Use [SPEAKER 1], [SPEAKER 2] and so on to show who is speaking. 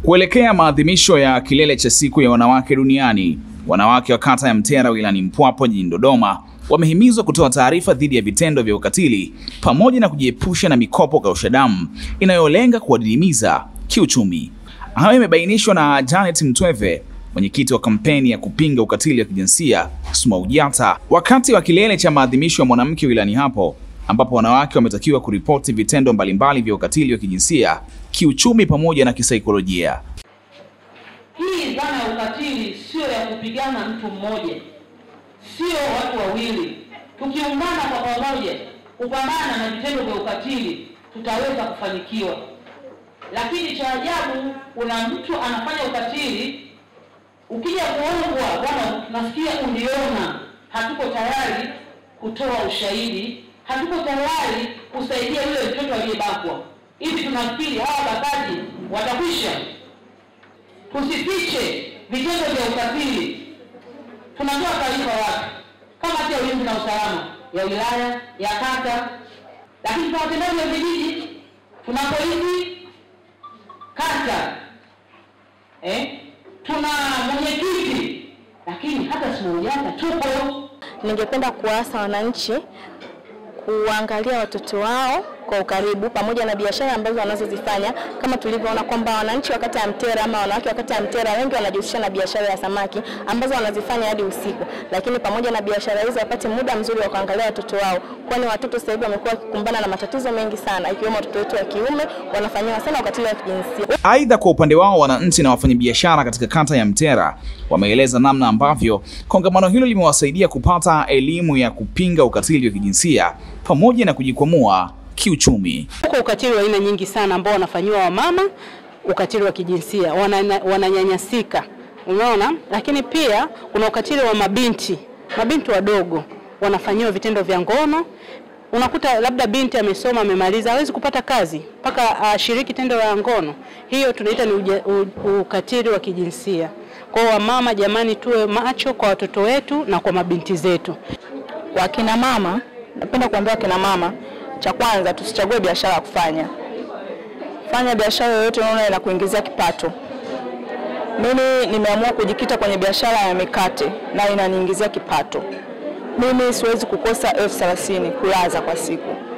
[SPEAKER 1] Kuelekea maadhimisho ya kilele cha siku ya wanawake duniani, wanawake wa kata ya Mtera wilayani Mpwapwa jijini Dodoma wamehimizwa kutoa taarifa dhidi ya vitendo vya ukatili pamoja na kujiepusha na mikopo kausha damu inayolenga kuwadidimiza kiuchumi. Hayo imebainishwa na Janet Mtweve, mwenyekiti wa kampeni ya kupinga ukatili wa kijinsia SMAUJATA, wakati wa kilele cha maadhimisho ya mwanamke wilayani hapo, ambapo wanawake wametakiwa kuripoti vitendo mbalimbali vya ukatili wa kijinsia, kiuchumi pamoja na kisaikolojia.
[SPEAKER 2] Hii dhana ya ukatili sio ya kupigana mtu mmoja, sio watu wawili. Tukiungana kwa pamoja kupambana na vitendo vya ukatili, tutaweza kufanikiwa. Lakini cha ajabu, kuna mtu anafanya ukatili, ukija kuongwa, bwana nasikia uliona, hatuko tayari kutoa ushahidi, hatuko tayari kusaidia yule mtoto aliyebakwa. Hivi tunafikiri hawa bakaji watakwisha? Tusifiche vitendo vya ukatili. Tunatoa taarifa wapi? Kama tia ulinzi na usalama ya wilaya, ya kata, lakini tuna watendaji wa vijiji, tuna polisi kata, tuna mwenyekiti, lakini hata SMAUJATA tupo.
[SPEAKER 3] Ningependa kuasa wananchi kuangalia watoto wao kwa ukaribu pamoja na biashara ambazo wanazozifanya, kama tulivyoona kwamba wananchi wa kata ya Mtera ama wanawake wa kata ya Mtera wengi wanajihusisha na biashara ya samaki ambazo wanazifanya hadi usiku, lakini pamoja na biashara hizo wapate muda mzuri wa kuangalia watoto wao, kwani watoto sasa hivi wamekuwa wakikumbana na matatizo mengi sana, ikiwemo watoto wetu wa kiume wanafanywa sana ukatili wa kijinsia.
[SPEAKER 1] Aidha, kwa upande wao wananchi na wafanyabiashara katika kata ya Mtera wameeleza namna ambavyo kongamano hilo limewasaidia kupata elimu ya kupinga ukatili wa kijinsia pamoja na kujikwamua kiuchumi.
[SPEAKER 4] Kwa ukatili wa aina nyingi sana ambao wanafanywa wamama, ukatili wa kijinsia, wananyanyasika, unaona? Lakini pia kuna ukatili wa mabinti wadogo, wanafanywa vitendo vya ngono. Unakuta labda binti amesoma, amemaliza, hawezi kupata kazi mpaka ashiriki tendo la ngono. Hiyo tunaita ni ukatili wa kijinsia. Kwa wamama, jamani, tuwe macho kwa watoto wetu na kwa mabinti zetu.
[SPEAKER 3] Kwa kina mama, napenda kuambia kina mama, cha kwanza tusichague biashara ya kufanya. Fanya biashara yoyote unaona inakuingizia kipato. Mimi nimeamua kujikita kwenye biashara ya mikate na inaniingizia kipato. Mimi siwezi kukosa 30,000 kulaza kwa siku.